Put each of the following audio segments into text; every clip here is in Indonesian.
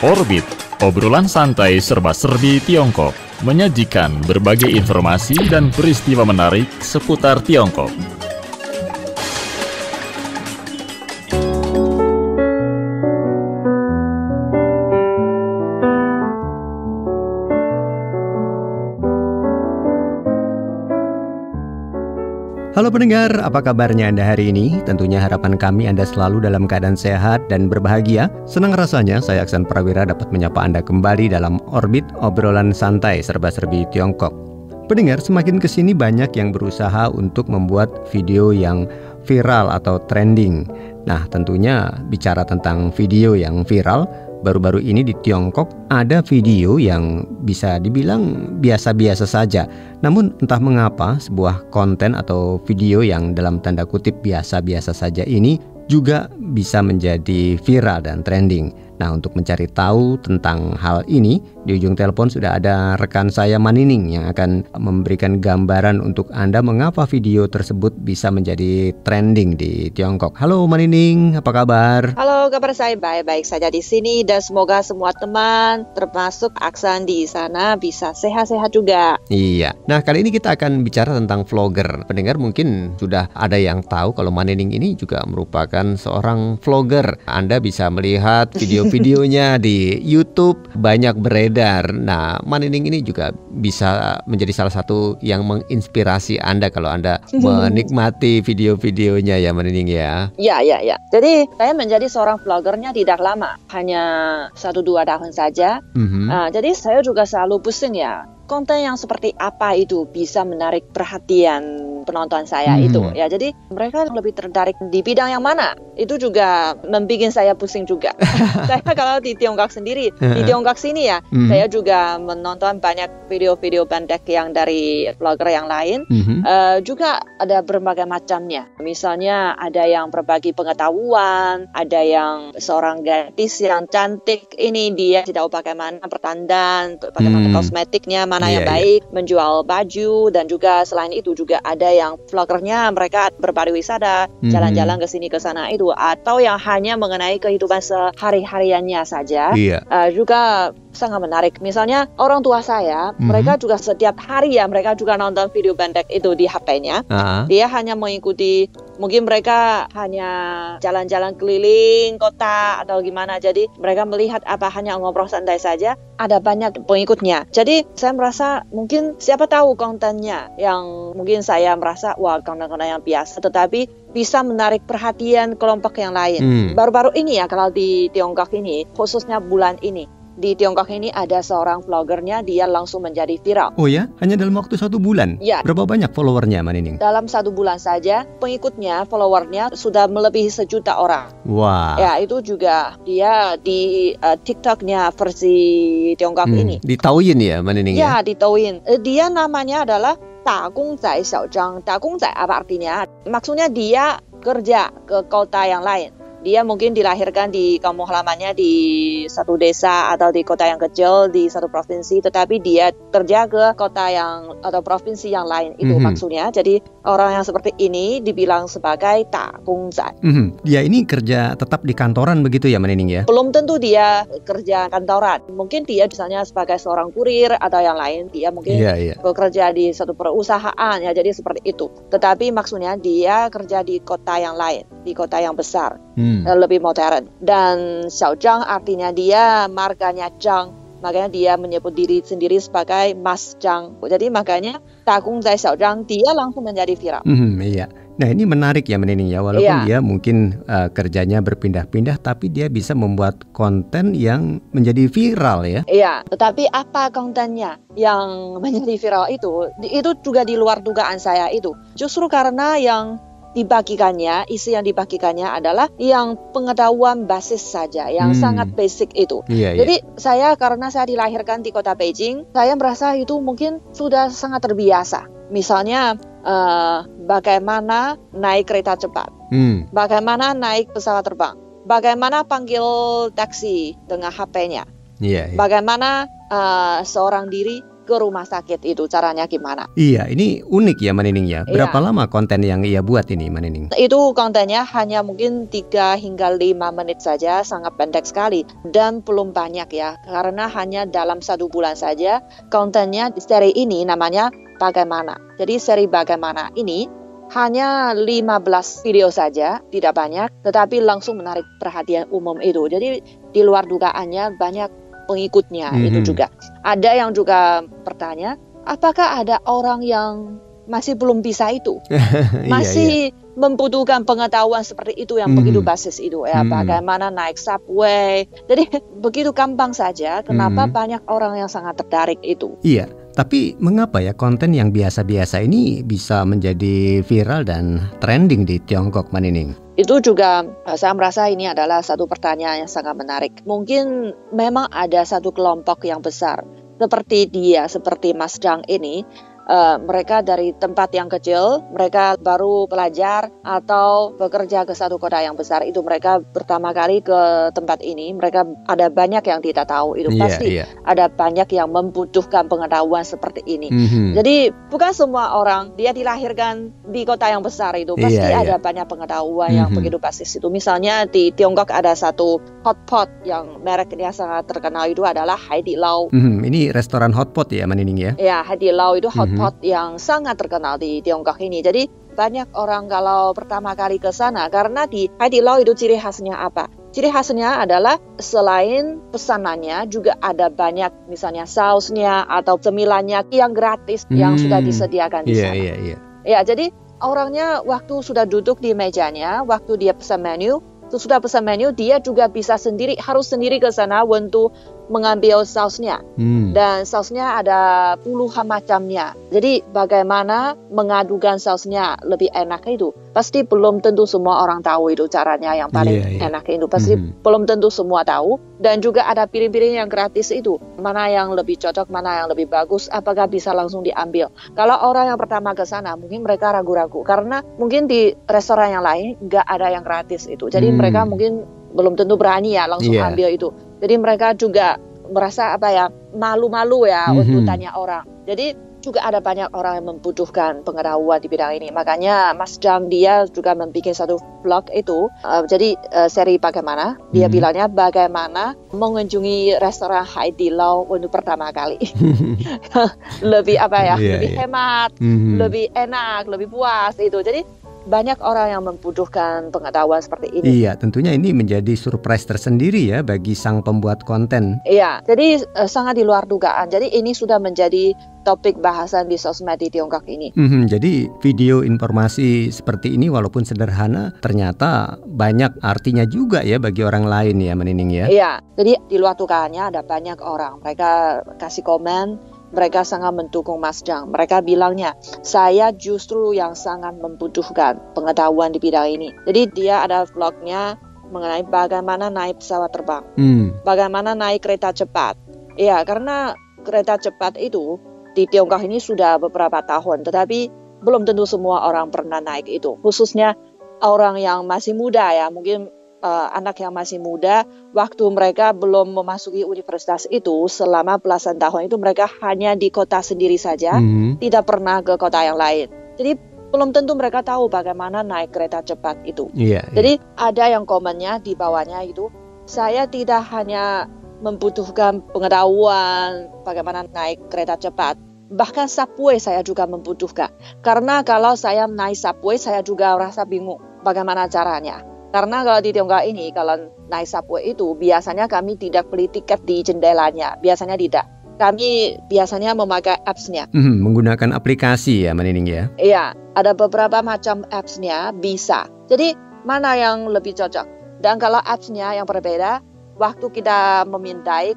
Orbit, obrolan santai serba-serbi Tiongkok, menyajikan berbagai informasi dan peristiwa menarik seputar Tiongkok. Halo pendengar, apa kabarnya Anda hari ini? Tentunya harapan kami Anda selalu dalam keadaan sehat dan berbahagia. Senang rasanya saya Aksan Prawira dapat menyapa Anda kembali dalam Orbit, obrolan santai serba-serbi Tiongkok. Pendengar, semakin kesini banyak yang berusaha untuk membuat video yang viral atau trending. Nah, tentunya bicara tentang video yang viral, baru-baru ini di Tiongkok ada video yang bisa dibilang biasa-biasa saja. Namun entah mengapa sebuah konten atau video yang dalam tanda kutip biasa-biasa saja ini juga bisa menjadi viral dan trending. Nah, untuk mencari tahu tentang hal ini, di ujung telepon sudah ada rekan saya Manining yang akan memberikan gambaran untuk Anda mengapa video tersebut bisa menjadi trending di Tiongkok. Halo Manining, apa kabar? Halo, kabar saya baik-baik saja di sini dan semoga semua teman, termasuk Aksan di sana, bisa sehat-sehat juga. Iya. Nah, kali ini kita akan bicara tentang vlogger. Pendengar mungkin sudah ada yang tahu kalau Manining ini juga merupakan seorang vlogger. Anda bisa melihat videonya di YouTube banyak beredar. Nah, Manining ini juga bisa menjadi salah satu yang menginspirasi Anda kalau Anda menikmati video-videonya ya Manining ya. Ya. Jadi saya menjadi seorang vloggernya tidak lama, hanya 1-2 tahun saja. Jadi saya juga selalu pusing ya. Konten yang seperti apa itu bisa menarik perhatian penonton saya itu ya. Jadi mereka lebih tertarik di bidang yang mana? Itu juga membuat saya pusing juga. Saya kalau di Tiongkok sendiri, di Tiongkok sini ya, saya juga menonton banyak video-video pendek yang dari vlogger yang lain. Juga ada berbagai macamnya. Misalnya ada yang berbagi pengetahuan, ada yang seorang gadis yang cantik ini dia tidak pakai mana pertandan, bagaimana kosmetiknya, mana yang baik, menjual baju, dan juga selain itu juga ada yang vloggernya mereka berpariwisata, jalan-jalan ke sini ke sana itu, atau yang hanya mengenai kehidupan sehari-hariannya saja. Juga sangat menarik. Misalnya orang tua saya, mereka juga setiap hari ya mereka juga nonton video pendek itu di HP-nya. Dia hanya mengikuti, mungkin mereka hanya jalan-jalan keliling kota atau gimana. Jadi mereka melihat apa hanya ngobrol santai saja, ada banyak pengikutnya. Jadi saya merasa mungkin siapa tahu kontennya yang mungkin saya merasa wah konten-konten yang biasa tetapi bisa menarik perhatian kelompok yang lain. Baru-baru ini ya kalau di Tiongkok ini, khususnya bulan ini, di Tiongkok ini ada seorang vloggernya, dia langsung menjadi viral. Oh ya? Hanya dalam waktu 1 bulan? Ya. Berapa banyak followernya Manining? Dalam 1 bulan saja, pengikutnya, followernya sudah melebihi 1 juta orang. Wah. Ya, itu juga dia di TikToknya versi Tiongkok ini. Di Douyin ya Manining ya? Ya, di Douyin. Dia namanya adalah Dagong Zai Xiaozhang. Dagong Zai apa artinya? Maksudnya dia kerja ke kota yang lain. Dia mungkin dilahirkan di kampung halamannya di satu desa atau di kota yang kecil di satu provinsi, tetapi dia kerja ke kota yang atau provinsi yang lain itu maksudnya. Jadi orang yang seperti ini dibilang sebagai Dagong Zai. Dia ini kerja tetap di kantoran begitu ya Manining ya? Belum tentu dia kerja kantoran. Mungkin dia misalnya sebagai seorang kurir atau yang lain. Dia mungkin bekerja di satu perusahaan ya. Jadi seperti itu. Tetapi maksudnya dia kerja di kota yang lain, di kota yang besar. Lebih modern. Dan Xiaozhang artinya dia marganya Zhang, makanya dia menyebut diri sendiri sebagai Mas Zhang. Jadi makanya Dagong Zai Xiaozhang dia langsung menjadi viral. Iya. Nah ini menarik ya Manining ya, walaupun dia mungkin kerjanya berpindah-pindah, tapi dia bisa membuat konten yang menjadi viral ya. Iya, tetapi apa kontennya yang menjadi viral itu juga di luar dugaan saya itu. Justru karena yang dibagikannya, isi yang dibagikannya adalah yang pengetahuan basis saja, yang sangat basic itu. Jadi karena saya dilahirkan di kota Beijing, saya merasa itu mungkin sudah sangat terbiasa. Misalnya bagaimana naik kereta cepat, bagaimana naik pesawat terbang, bagaimana panggil taksi dengan HP-nya, bagaimana seorang diri ke rumah sakit itu caranya gimana. Iya, ini unik ya Manining ya. Berapa lama konten yang ia buat ini Manining? Itu kontennya hanya mungkin 3 hingga 5 menit saja, sangat pendek sekali. Dan belum banyak ya, karena hanya dalam 1 bulan saja kontennya seri ini namanya Bagaimana. Jadi seri Bagaimana ini hanya 15 video saja, tidak banyak, tetapi langsung menarik perhatian umum itu. Jadi di luar dugaannya banyak pengikutnya itu juga. Ada yang juga bertanya, apakah ada orang yang masih belum bisa itu? Masih membutuhkan pengetahuan seperti itu yang begitu basis itu ya, bagaimana naik subway. Jadi begitu gampang saja, kenapa banyak orang yang sangat tertarik itu. Iya, tapi mengapa ya konten yang biasa-biasa ini bisa menjadi viral dan trending di Tiongkok, Manining? Itu juga saya merasa ini adalah satu pertanyaan yang sangat menarik. Mungkin memang ada satu kelompok yang besar seperti Mas Zhang ini. Mereka dari tempat yang kecil, mereka baru belajar atau bekerja ke satu kota yang besar, itu mereka pertama kali ke tempat ini, mereka ada banyak yang tidak tahu, itu pasti ada banyak yang membutuhkan pengetahuan seperti ini. Jadi bukan semua orang dia dilahirkan di kota yang besar itu, pasti ada banyak pengetahuan yang begitu basis itu. Misalnya di Tiongkok ada satu hotpot yang mereknya sangat terkenal itu adalah Haidilao. Ini restoran hotpot ya Manining ya? Ya, Haidilao itu hotpot yang sangat terkenal di Tiongkok ini. Jadi banyak orang kalau pertama kali ke sana, karena di Haidilao itu ciri khasnya apa? Ciri khasnya adalah selain pesanannya juga ada banyak misalnya sausnya atau cemilannya yang gratis yang sudah disediakan di sana. Ya, jadi orangnya waktu sudah duduk di mejanya, waktu dia pesan menu, sesudah pesan menu dia juga bisa harus sendiri ke sana untuk mengambil sausnya. Dan sausnya ada puluhan macamnya. Jadi bagaimana mengadukan sausnya lebih enak itu pasti belum tentu semua orang tahu itu caranya yang paling enak itu. Pasti belum tentu semua tahu. Dan juga ada piring-piring yang gratis itu. Mana yang lebih cocok, mana yang lebih bagus, apakah bisa langsung diambil. Kalau orang yang pertama ke sana mungkin mereka ragu-ragu karena mungkin di restoran yang lain nggak ada yang gratis itu. Jadi mereka mungkin belum tentu berani ya langsung ambil itu. Jadi mereka juga merasa malu-malu ya untuk tanya orang. Jadi juga ada banyak orang yang membutuhkan pengetahuan di bidang ini. Makanya Mas Zhang dia juga membuat satu vlog itu. Jadi seri Bagaimana, dia bilangnya bagaimana mengunjungi restoran Haidilao untuk pertama kali. Lebih lebih hemat, lebih enak, lebih puas itu. Jadi banyak orang yang membutuhkan pengetahuan seperti ini. Iya, tentunya ini menjadi surprise tersendiri ya bagi sang pembuat konten. Iya, jadi sangat di luar dugaan. Jadi ini sudah menjadi topik bahasan di sosmed di Tiongkok ini. Jadi video informasi seperti ini walaupun sederhana ternyata banyak artinya juga ya bagi orang lain ya Manining ya. Iya, jadi di luar dugaannya ada banyak orang. Mereka kasih komen. Mereka sangat mendukung Mas Zhang. Mereka bilangnya, saya justru yang sangat membutuhkan pengetahuan di bidang ini. Jadi dia ada vlognya mengenai bagaimana naik pesawat terbang. Bagaimana naik kereta cepat. Ya, karena kereta cepat itu di Tiongkok ini sudah beberapa tahun. Tetapi belum tentu semua orang pernah naik itu. Khususnya orang yang masih muda ya. Mungkin anak yang masih muda, waktu mereka belum memasuki universitas itu, selama belasan tahun itu mereka hanya di kota sendiri saja, tidak pernah ke kota yang lain. Jadi belum tentu mereka tahu bagaimana naik kereta cepat itu. Jadi ada yang komennya di bawahnya itu, saya tidak hanya membutuhkan pengetahuan bagaimana naik kereta cepat, bahkan subway saya juga membutuhkan. Karena kalau saya naik subway, saya juga merasa bingung bagaimana caranya. Karena kalau di Tiongkok ini, kalau naik subway itu, biasanya kami tidak beli tiket di jendelanya. Biasanya tidak. Kami biasanya memakai apps-nya. Menggunakan aplikasi ya, Manining ya? Iya, ada beberapa macam apps-nya bisa. Jadi, mana yang lebih cocok? Dan kalau apps-nya yang berbeda, waktu kita memintai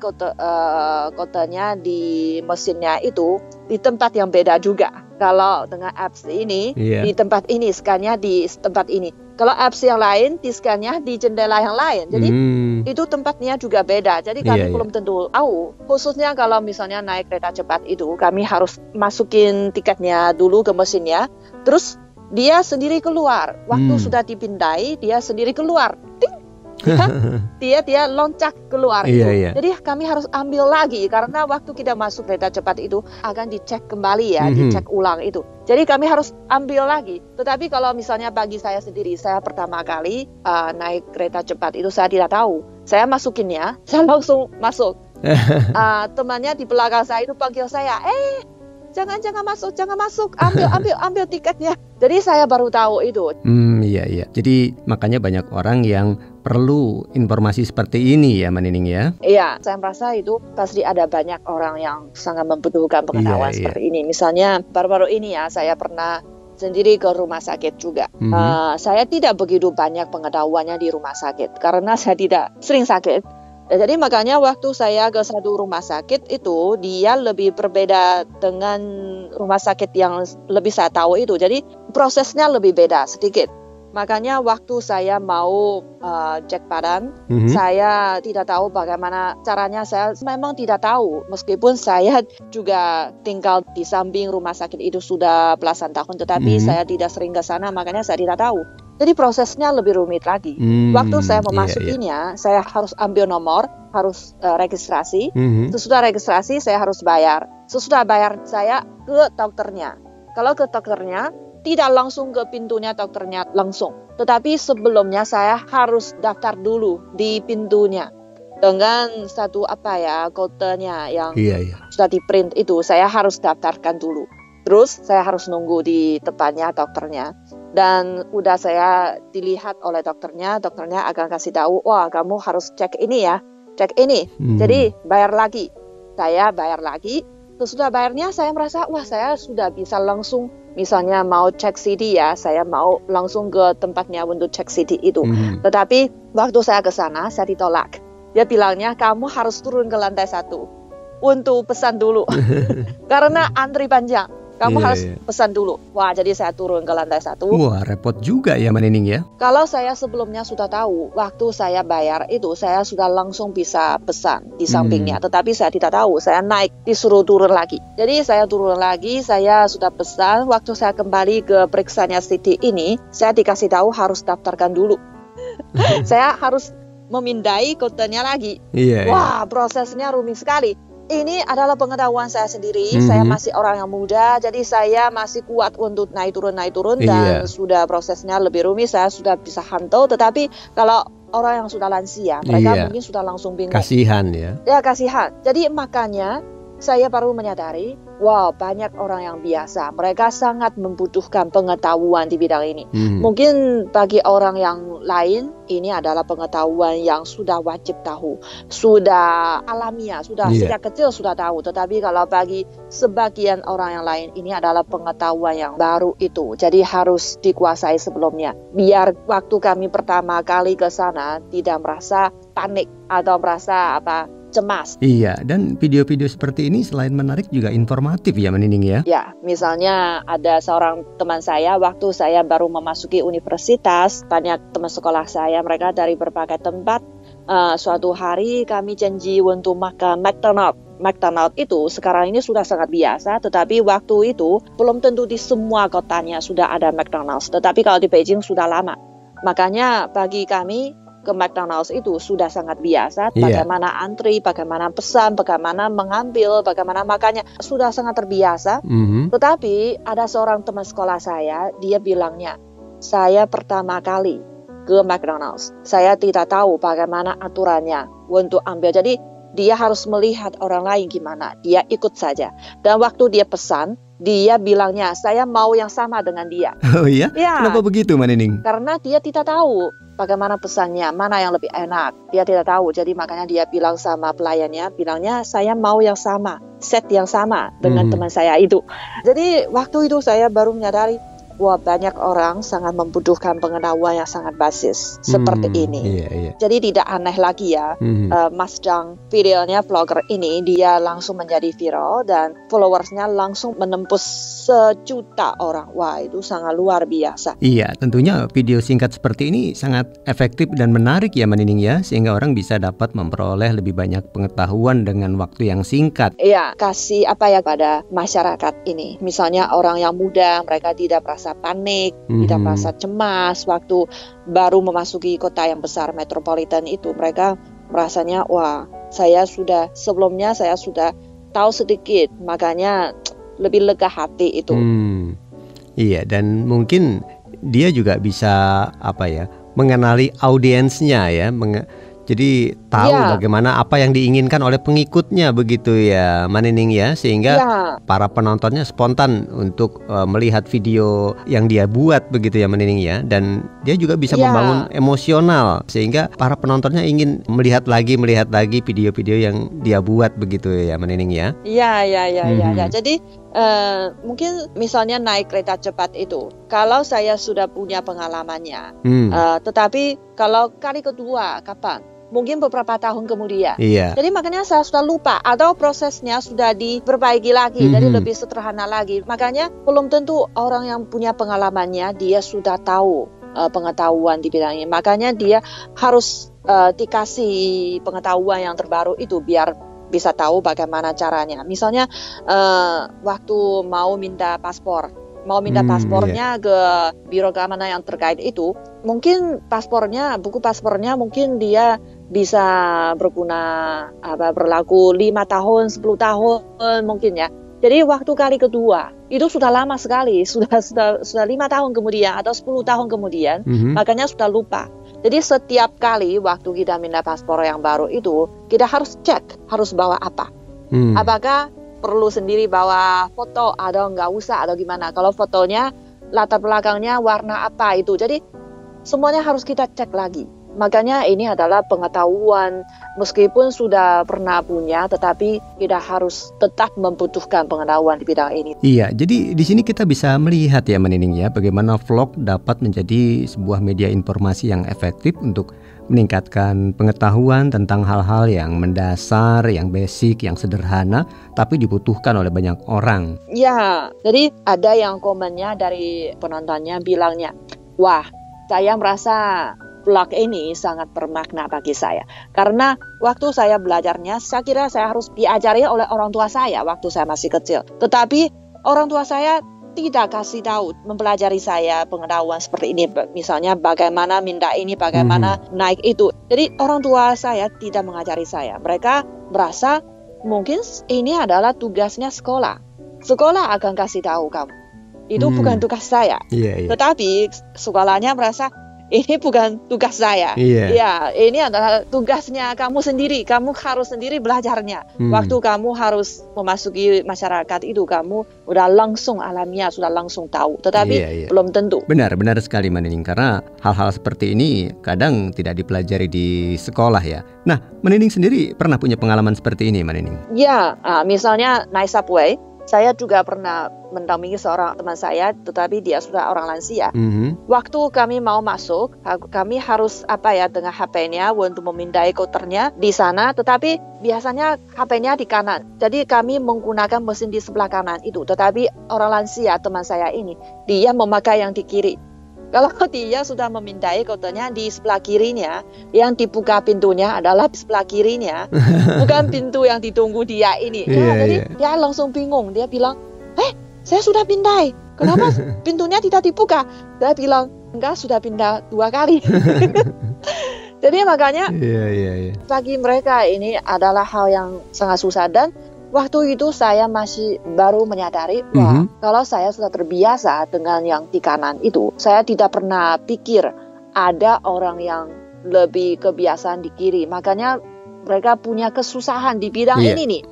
kodenya di mesinnya itu, di tempat yang beda juga. Kalau dengan apps ini, di tempat ini, scan-nya di tempat ini. Kalau apps yang lain, di scan-nya di jendela yang lain. Jadi itu tempatnya juga beda. Jadi kami belum tentu tahu. Khususnya kalau misalnya naik kereta cepat itu, kami harus masukin tiketnya dulu ke mesinnya. Terus dia sendiri keluar. Waktu sudah dipindai, dia sendiri keluar. Ting! dia loncat keluar Iya, itu. iya. Jadi kami harus ambil lagi karena waktu kita masuk kereta cepat itu akan dicek kembali ya, dicek ulang itu. Jadi kami harus ambil lagi. Tetapi kalau misalnya bagi saya sendiri, saya pertama kali naik kereta cepat itu saya tidak tahu. Saya masukinnya, saya langsung masuk. Temannya di belakang saya itu panggil saya, jangan masuk, ambil tiketnya. Jadi saya baru tahu itu. Iya. Jadi makanya banyak orang yang perlu informasi seperti ini ya, Mbak Nining ya. Iya, saya merasa itu pasti ada banyak orang yang sangat membutuhkan pengetahuan seperti ini. Misalnya baru-baru ini ya, saya pernah sendiri ke rumah sakit juga. Saya tidak begitu banyak pengetahuannya di rumah sakit karena saya tidak sering sakit. Jadi makanya waktu saya ke satu rumah sakit itu dia lebih berbeda dengan rumah sakit yang lebih saya tahu itu. Jadi prosesnya lebih beda sedikit. Makanya waktu saya mau cek badan, saya tidak tahu bagaimana caranya. Saya memang tidak tahu. Meskipun saya juga tinggal di samping rumah sakit itu sudah belasan tahun, tetapi saya tidak sering ke sana, makanya saya tidak tahu. Jadi prosesnya lebih rumit lagi. Waktu saya memasukinya, saya harus ambil nomor, harus registrasi. Sesudah registrasi, saya harus bayar. Sesudah bayar, saya ke dokternya. Kalau ke dokternya, tidak langsung ke pintunya dokternya langsung. Tetapi sebelumnya saya harus daftar dulu di pintunya. Dengan satu kodenya yang sudah di print itu, saya harus daftarkan dulu. Terus saya harus nunggu di depannya dokternya. Dan udah saya dilihat oleh dokternya akan kasih tahu, wah kamu harus cek ini ya, cek ini. Jadi bayar lagi. Saya bayar lagi. Sesudah bayarnya saya merasa, wah saya sudah bisa langsung, misalnya mau cek CD ya, saya mau langsung ke tempatnya untuk cek CD itu. Tetapi waktu saya ke sana, saya ditolak. Dia bilangnya, kamu harus turun ke lantai 1 untuk pesan dulu. Karena antri panjang. Kamu harus pesan dulu. Wah, jadi saya turun ke lantai 1. Wah, repot juga ya, Mbak Nining ya. Kalau saya sebelumnya sudah tahu, waktu saya bayar itu, saya sudah langsung bisa pesan di sampingnya. Tetapi saya tidak tahu, saya naik, disuruh turun lagi. Jadi saya turun lagi, saya sudah pesan. Waktu saya kembali ke periksanya CD ini, saya dikasih tahu harus daftarkan dulu. Saya harus memindai kodenya lagi. Wah, prosesnya rumit sekali. Ini adalah pengetahuan saya sendiri. Saya masih orang yang muda, jadi saya masih kuat untuk naik turun dan sudah prosesnya lebih rumit. Saya sudah bisa handle. Tetapi kalau orang yang sudah lansia, mereka mungkin sudah langsung bingung. Kasihan ya. Ya, kasihan. Jadi makanya saya baru menyadari, wow, banyak orang yang biasa. Mereka sangat membutuhkan pengetahuan di bidang ini. Mungkin bagi orang yang lain, ini adalah pengetahuan yang sudah wajib tahu. Sudah alamiah, sudah sejak kecil sudah tahu. Tetapi kalau bagi sebagian orang yang lain, ini adalah pengetahuan yang baru itu. Jadi harus dikuasai sebelumnya. Biar waktu kami pertama kali ke sana, tidak merasa panik atau merasa cemas. Iya, dan video-video seperti ini selain menarik juga informatif ya, Mbak Nining ya. Ya, misalnya ada seorang teman saya waktu saya baru memasuki universitas, banyak teman sekolah saya, mereka dari berbagai tempat. Suatu hari kami janji untuk makan McDonald. McDonald itu sekarang ini sudah sangat biasa, tetapi waktu itu belum tentu di semua kotanya sudah ada McDonald's. Tetapi kalau di Beijing sudah lama. Makanya bagi kami ke McDonald's itu sudah sangat biasa. Bagaimana antri, bagaimana pesan, bagaimana mengambil, bagaimana makannya, sudah sangat terbiasa. Tetapi ada seorang teman sekolah saya, dia bilangnya, saya pertama kali ke McDonald's. Saya tidak tahu bagaimana aturannya untuk ambil. Jadi dia harus melihat orang lain gimana. Dia ikut saja. Dan waktu dia pesan, dia bilangnya, saya mau yang sama dengan dia. Oh iya? Ya. Kenapa begitu, Mbak Nining? Karena dia tidak tahu bagaimana pesannya, mana yang lebih enak. Dia tidak tahu, jadi makanya dia bilang sama pelayannya, bilangnya saya mau yang sama, set yang sama dengan teman saya itu. Jadi waktu itu saya baru menyadari, wah banyak orang sangat membutuhkan pengetahuan yang sangat basis seperti ini. Jadi tidak aneh lagi ya, Mas Zhang, videonya vlogger ini, dia langsung menjadi viral dan followersnya langsung menembus 1 juta orang. Wah, itu sangat luar biasa. Iya, tentunya video singkat seperti ini sangat efektif dan menarik ya, Mbak Nining ya, sehingga orang bisa dapat memperoleh lebih banyak pengetahuan dengan waktu yang singkat. Iya, kasih pada masyarakat ini. Misalnya orang yang muda, mereka tidak merasa merasa panik, tidak merasa cemas waktu baru memasuki kota yang besar metropolitan itu. Mereka merasanya, wah, sebelumnya saya sudah tahu sedikit, makanya lebih lega hati itu. Iya, dan mungkin dia juga bisa mengenali audiensnya ya, jadi tahu bagaimana apa yang diinginkan oleh pengikutnya begitu ya, Manining ya, sehingga para penontonnya spontan untuk melihat video yang dia buat begitu ya, Manining ya, dan dia juga bisa membangun emosional sehingga para penontonnya ingin melihat lagi video-video yang dia buat begitu ya, Manining ya. Ya. Jadi mungkin misalnya naik kereta cepat itu, kalau saya sudah punya pengalamannya, tetapi kalau kali kedua kapan? Mungkin beberapa tahun kemudian. Jadi makanya saya sudah lupa atau prosesnya sudah diperbaiki lagi, jadi lebih sederhana lagi. Makanya belum tentu orang yang punya pengalamannya dia sudah tahu pengetahuan di bidang ini. Makanya dia harus dikasih pengetahuan yang terbaru itu biar bisa tahu bagaimana caranya. Misalnya waktu mau minta paspornya ke biro keamanan yang terkait itu, mungkin buku paspornya mungkin dia bisa berlaku 5 tahun, 10 tahun mungkin ya. Jadi waktu kali kedua itu sudah lama sekali, sudah 5 tahun kemudian atau 10 tahun kemudian, makanya sudah lupa. Jadi setiap kali waktu kita minta paspor yang baru itu, kita harus cek harus bawa apa. Apakah perlu sendiri bawa foto atau nggak usah atau gimana. Kalau fotonya latar belakangnya warna apa itu. Jadi semuanya harus kita cek lagi. Makanya ini adalah pengetahuan meskipun sudah pernah punya, tetapi kita harus tetap membutuhkan pengetahuan di bidang ini. Iya, jadi di sini kita bisa melihat ya, Manining ya, bagaimana vlog dapat menjadi sebuah media informasi yang efektif untuk meningkatkan pengetahuan tentang hal-hal yang mendasar, yang basic, yang sederhana, tapi dibutuhkan oleh banyak orang. Ya, jadi ada yang komennya dari penontonnya bilangnya, wah, saya merasa vlog ini sangat bermakna bagi saya. Karena waktu saya belajarnya, saya kira saya harus diajari oleh orang tua saya waktu saya masih kecil. Tetapi orang tua saya tidak kasih tahu, mempelajari saya pengetahuan seperti ini. Misalnya bagaimana minta ini, bagaimana naik itu. Jadi orang tua saya tidak mengajari saya. Mereka merasa mungkin ini adalah tugasnya sekolah. Sekolah akan kasih tahu kamu. Itu bukan tugas saya. Tetapi sekolahnya merasa ini bukan tugas saya. Ya, ini adalah tugasnya kamu sendiri. Kamu harus sendiri belajarnya. Waktu kamu harus memasuki masyarakat itu, kamu udah langsung alamiah, sudah langsung tahu. Tetapi belum tentu. Benar sekali, Manining. Karena hal-hal seperti ini kadang tidak dipelajari di sekolah ya. Nah, Manining sendiri pernah punya pengalaman seperti ini, Manining? Ya, misalnya naik subway. Saya juga pernah mendampingi seorang teman saya, tetapi dia sudah orang lansia. Waktu kami mau masuk, kami harus dengan HP-nya untuk memindai koternya di sana, tetapi biasanya HP-nya di kanan. Jadi kami menggunakan mesin di sebelah kanan itu, tetapi orang lansia teman saya ini, dia memakai yang di kiri. Kalau dia sudah memindai koternya di sebelah kirinya, yang dibuka pintunya adalah di sebelah kirinya, bukan pintu yang ditunggu dia ini. Jadi dia langsung bingung. Dia bilang, saya sudah pindai, kenapa pintunya tidak dibuka? Saya bilang, enggak, sudah pindah 2 kali. Jadi makanya bagi mereka ini adalah hal yang sangat susah. Dan waktu itu saya masih baru menyadari, kalau saya sudah terbiasa dengan yang di kanan itu, saya tidak pernah pikir ada orang yang lebih kebiasaan di kiri. Makanya mereka punya kesusahan di bidang ini nih.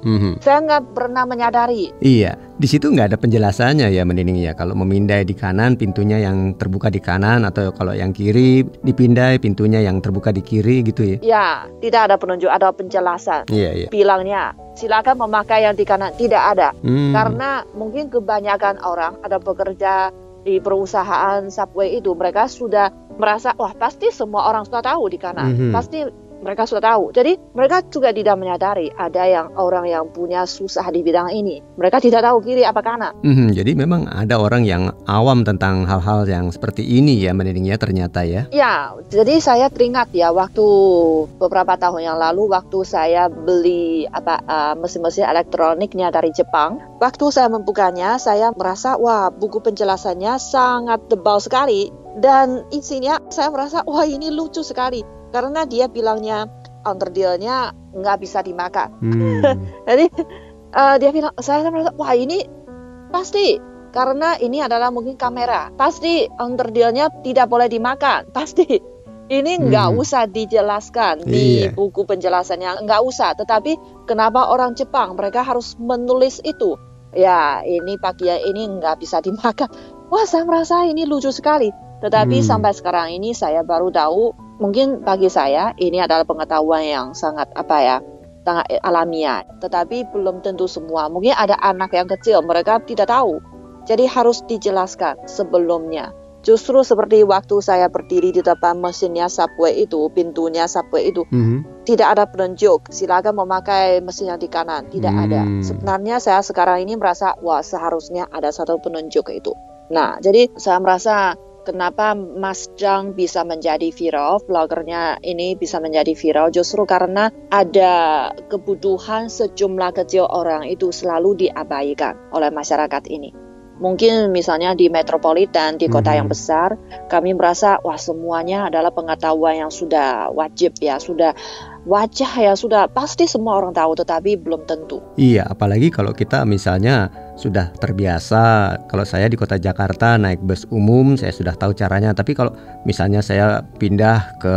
Saya nggak pernah menyadari. Iya, di situ nggak ada penjelasannya ya, Manining ya. Kalau memindai di kanan, pintunya yang terbuka di kanan, atau kalau yang kiri dipindai, pintunya yang terbuka di kiri gitu ya. Ya, tidak ada penunjuk, ada penjelasan. Bilangnya, silakan memakai yang di kanan, tidak ada. Karena mungkin kebanyakan orang ada bekerja di perusahaan subway itu, mereka sudah merasa, wah pasti semua orang sudah tahu di kanan. Pasti mereka sudah tahu. Jadi mereka juga tidak menyadari ada orang yang punya susah di bidang ini. Mereka tidak tahu kiri apa kanan. Jadi memang ada orang yang awam tentang hal-hal yang seperti ini ya, menidingnya ternyata ya. Ya, jadi saya teringat ya waktu beberapa tahun yang lalu waktu saya beli mesin-mesin elektroniknya dari Jepang. Waktu saya membukanya, saya merasa wah buku penjelasannya sangat tebal sekali. Dan isinya saya merasa wah ini lucu sekali. Karena dia bilangnya underdealnya nggak bisa dimakan. Jadi dia bilang, saya merasa wah ini pasti karena ini adalah mungkin kamera. Pasti underdealnya tidak boleh dimakan. Pasti ini nggak usah dijelaskan di buku penjelasannya, nggak usah. Tetapi kenapa orang Jepang mereka harus menulis itu? Ya ini bagian ini nggak bisa dimakan. Wah saya merasa ini lucu sekali. Tetapi sampai sekarang ini saya baru tahu, mungkin bagi saya ini adalah pengetahuan yang sangat sangat alamiah. Tetapi belum tentu semua. Mungkin ada anak yang kecil, mereka tidak tahu. Jadi harus dijelaskan sebelumnya. Justru seperti waktu saya berdiri di depan mesinnya Subway itu, pintunya Subway itu, tidak ada penunjuk, silakan memakai mesin yang di kanan. Tidak ada. Sebenarnya saya sekarang ini merasa, wah seharusnya ada satu penunjuk itu. Nah, jadi saya merasa kenapa Mas Zhang bisa menjadi viral, vlogernya ini bisa menjadi viral, justru karena ada kebutuhan sejumlah kecil orang itu selalu diabaikan oleh masyarakat ini. Mungkin misalnya di metropolitan, di kota yang besar, kami merasa wah semuanya adalah pengetahuan yang sudah wajib ya, sudah wajah ya, sudah pasti semua orang tahu, tetapi belum tentu. Iya, apalagi kalau kita misalnya sudah terbiasa. Kalau saya di kota Jakarta naik bus umum, saya sudah tahu caranya. Tapi kalau misalnya saya pindah ke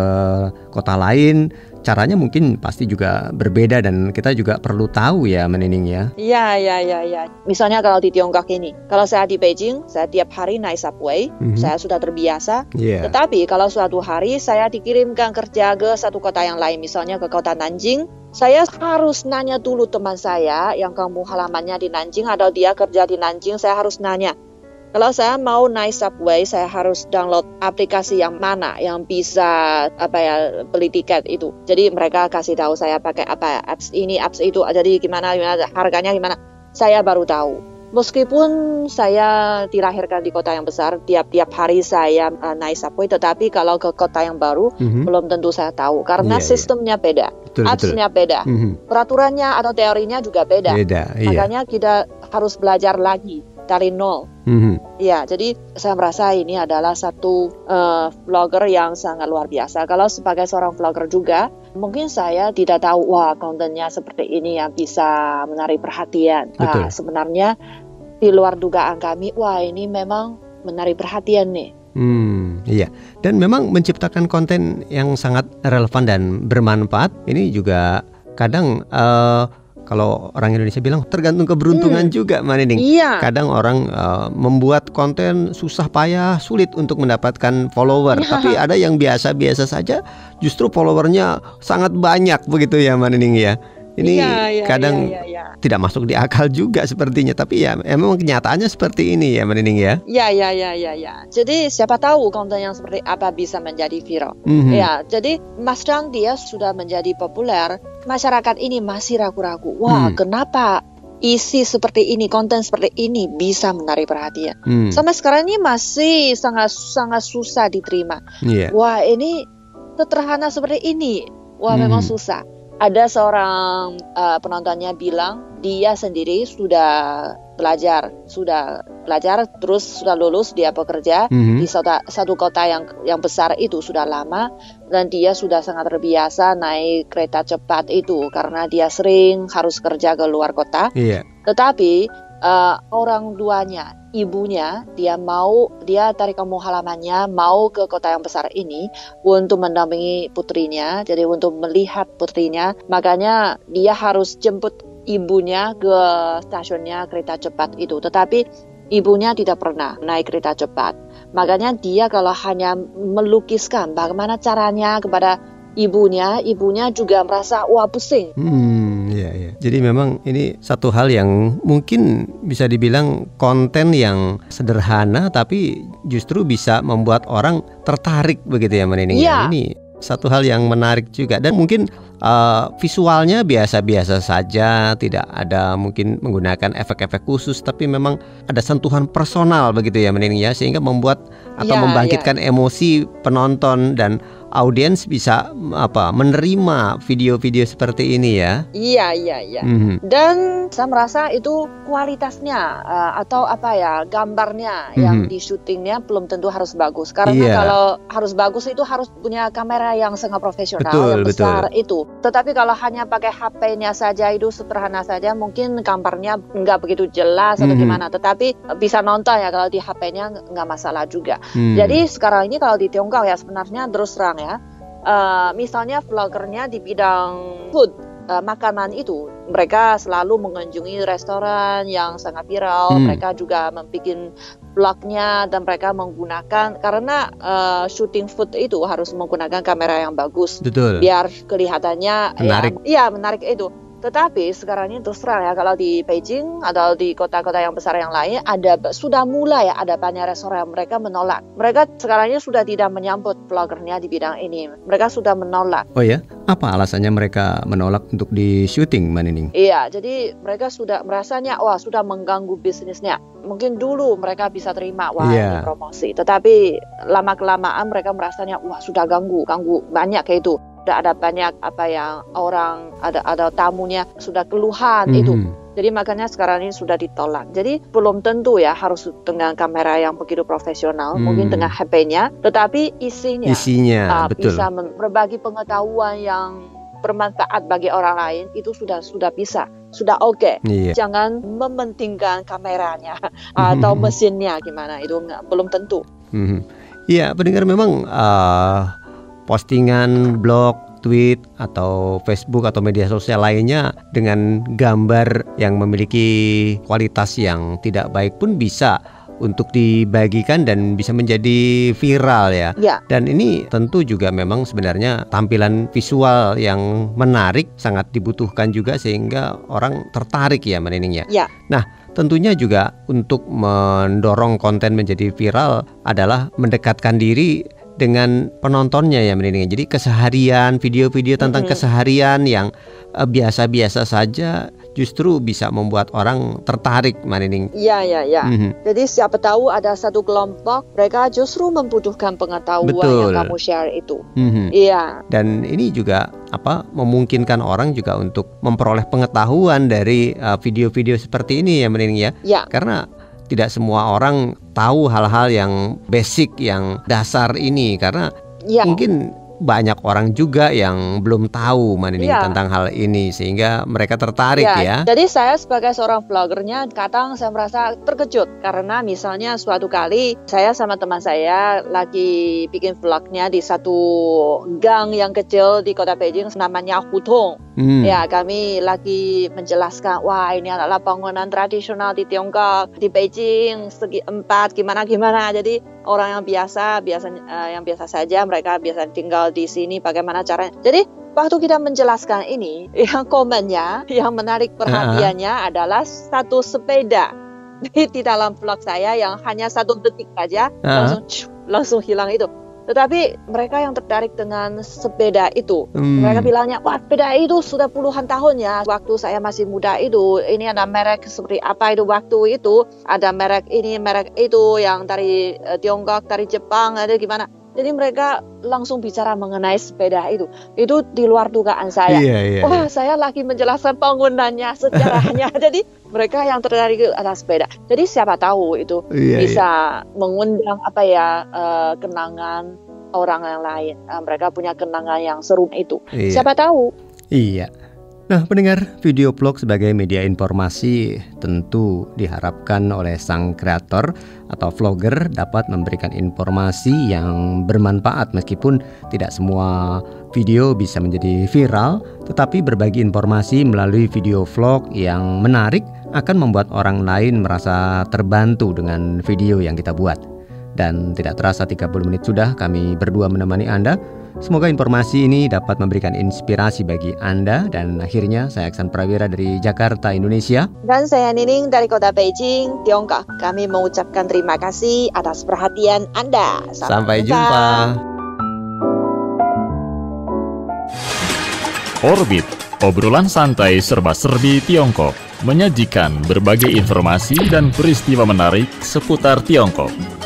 kota lain, caranya mungkin pasti juga berbeda dan kita juga perlu tahu ya Menining ya. Iya. Misalnya kalau di Tiongkok ini, kalau saya di Beijing, saya tiap hari naik subway, saya sudah terbiasa. Tetapi kalau suatu hari saya dikirimkan kerja ke satu kota yang lain, misalnya ke kota Nanjing, saya harus nanya dulu teman saya yang kampung halamannya di Nanjing atau dia kerja di Nanjing, saya harus nanya. Kalau saya mau naik subway, saya harus download aplikasi yang mana yang bisa beli tiket itu. Jadi mereka kasih tahu saya pakai apps ini, apps itu. Jadi gimana harganya gimana. Saya baru tahu. Meskipun saya dilahirkan di kota yang besar, tiap hari saya naik subway, tetapi kalau ke kota yang baru belum tentu saya tahu karena sistemnya beda, appsnya beda, peraturannya atau teorinya juga beda. Makanya kita harus belajar lagi dari nol. Ya, jadi saya merasa ini adalah satu vlogger yang sangat luar biasa. Kalau sebagai seorang vlogger juga, mungkin saya tidak tahu wah kontennya seperti ini yang bisa menarik perhatian. Sebenarnya di luar dugaan kami, wah ini memang menarik perhatian nih. Iya, dan memang menciptakan konten yang sangat relevan dan bermanfaat. Ini juga kadang kalau orang Indonesia bilang tergantung keberuntungan juga, Menining. Kadang orang membuat konten susah payah, sulit untuk mendapatkan follower. Tapi ada yang biasa-biasa saja, justru followernya sangat banyak begitu ya, Menining ya. Ini kadang tidak masuk di akal juga sepertinya. Tapi ya memang kenyataannya seperti ini ya, Menining ya. Ya. Jadi siapa tahu konten yang seperti apa bisa menjadi viral. Ya, jadi Mas Zhang dia sudah menjadi populer. Masyarakat ini masih ragu-ragu. Wah, kenapa isi seperti ini, konten seperti ini bisa menarik perhatian? Sampai sekarang ini masih sangat susah diterima. Wah, ini sederhana seperti ini. Wah, memang susah. Ada seorang penontonnya bilang dia sendiri sudah belajar terus sudah lulus, dia bekerja di satu kota yang besar itu sudah lama, dan dia sudah sangat terbiasa naik kereta cepat itu karena dia sering harus kerja ke luar kota. Tetapi orang tuanya, ibunya, dia dari kampung halamannya mau ke kota yang besar ini untuk mendampingi putrinya, jadi untuk melihat putrinya. Makanya dia harus jemput ibunya ke stasiunnya kereta cepat itu. Tetapi ibunya tidak pernah naik kereta cepat. Makanya dia kalau hanya melukiskan bagaimana caranya kepada ibunya juga merasa wah pusing. Jadi memang ini satu hal yang mungkin bisa dibilang konten yang sederhana tapi justru bisa membuat orang tertarik begitu ya, Menining. Ini satu hal yang menarik juga. Dan mungkin visualnya biasa-biasa saja, tidak ada mungkin menggunakan efek-efek khusus, tapi memang ada sentuhan personal begitu ya Menining ya, sehingga membuat atau membangkitkan emosi penonton dan audiens bisa menerima video-video seperti ini ya. Iya. Dan saya merasa itu kualitasnya atau gambarnya yang di syutingnya belum tentu harus bagus. Karena kalau harus bagus itu harus punya kamera yang sangat profesional, yang besar itu. Tetapi kalau hanya pakai HP-nya saja itu sederhana saja, mungkin gambarnya nggak begitu jelas atau gimana. Tetapi bisa nonton ya kalau di HP-nya nggak masalah juga. Jadi sekarang ini kalau di Tiongkok ya sebenarnya terus terang ya, misalnya vlogernya di bidang food, makanan itu, mereka selalu mengunjungi restoran yang sangat viral. Mereka juga membuat vlognya dan mereka menggunakan, karena shooting food itu harus menggunakan kamera yang bagus. Betul. Biar kelihatannya menarik. Menarik itu. Tetapi sekarang ini terus terang ya, kalau di Beijing atau di kota-kota yang besar yang lain sudah mulai ada banyak restoran mereka menolak. Mereka sekarang ini sudah tidak menyambut vlogernya di bidang ini. Mereka sudah menolak. Oh ya? Apa alasannya mereka menolak untuk di syuting, Manining? Iya, jadi mereka sudah merasanya sudah mengganggu bisnisnya. Mungkin dulu mereka bisa terima ini promosi, tetapi lama-kelamaan mereka merasanya sudah ganggu banyak kayak itu. Ada banyak orang ada tamunya sudah keluhan itu. Jadi makanya sekarang ini sudah ditolak. Jadi belum tentu ya harus dengan kamera yang begitu profesional, mungkin dengan HP-nya, tetapi isinya betul. Bisa berbagi pengetahuan yang bermanfaat bagi orang lain, itu sudah bisa, sudah oke. Jangan mementingkan kameranya atau mesinnya gimana, itu belum tentu. Iya, pendengar, memang postingan blog, tweet, atau Facebook atau media sosial lainnya dengan gambar yang memiliki kualitas yang tidak baik pun bisa untuk dibagikan dan bisa menjadi viral ya. Dan ini tentu juga memang sebenarnya tampilan visual yang menarik sangat dibutuhkan juga sehingga orang tertarik ya Menining ya. Nah, tentunya juga untuk mendorong konten menjadi viral adalah mendekatkan diri dengan penontonnya ya Menining. Jadi keseharian, video-video tentang keseharian yang biasa-biasa saja justru bisa membuat orang tertarik Menining. Iya. Jadi siapa tahu ada satu kelompok mereka justru membutuhkan pengetahuan yang kamu share itu. Iya. Dan ini juga memungkinkan orang juga untuk memperoleh pengetahuan dari video-video seperti ini ya Menining ya. Karena tidak semua orang tahu hal-hal yang basic, yang dasar ini, karena mungkin banyak orang juga yang belum tahu tentang hal ini, sehingga mereka tertarik ya. Jadi saya sebagai seorang vlogernya kadang saya merasa terkejut karena misalnya suatu kali saya sama teman saya lagi bikin vlognya di satu gang yang kecil di kota Beijing namanya Hutong. Ya, kami lagi menjelaskan ini adalah bangunan tradisional di Tiongkok, di Beijing segi 4 gimana. Jadi orang yang biasa saja, mereka biasa tinggal di sini, bagaimana caranya. Jadi waktu kita menjelaskan ini, yang komennya, yang menarik perhatiannya adalah satu sepeda di dalam vlog saya yang hanya 1 detik saja langsung hilang itu. Tetapi mereka yang tertarik dengan sepeda itu, mereka bilangnya, sepeda itu sudah puluhan tahun ya. Waktu saya masih muda itu, ini ada merek seperti apa itu waktu itu, ada merek ini, merek itu yang dari Tiongkok, dari Jepang, ada gimana. Jadi mereka langsung bicara mengenai sepeda itu. Itu di luar dugaan saya. Saya lagi menjelaskan bangunannya, sejarahnya. Jadi mereka yang tertarik atas sepeda. Jadi siapa tahu itu bisa mengundang kenangan orang yang lain. Mereka punya kenangan yang seru itu. Siapa tahu. Iya. Nah, pendengar, video blog sebagai media informasi tentu diharapkan oleh sang kreator atau vlogger dapat memberikan informasi yang bermanfaat, meskipun tidak semua video bisa menjadi viral, tetapi berbagi informasi melalui video vlog yang menarik akan membuat orang lain merasa terbantu dengan video yang kita buat. Dan tidak terasa 30 menit sudah kami berdua menemani Anda. Semoga informasi ini dapat memberikan inspirasi bagi Anda. Dan akhirnya saya Aksan Prawira dari Jakarta, Indonesia. Dan saya Nining dari kota Beijing, Tiongkok. Kami mengucapkan terima kasih atas perhatian Anda. Sampai jumpa. Orbit, obrolan santai serba-serbi Tiongkok, menyajikan berbagai informasi dan peristiwa menarik seputar Tiongkok.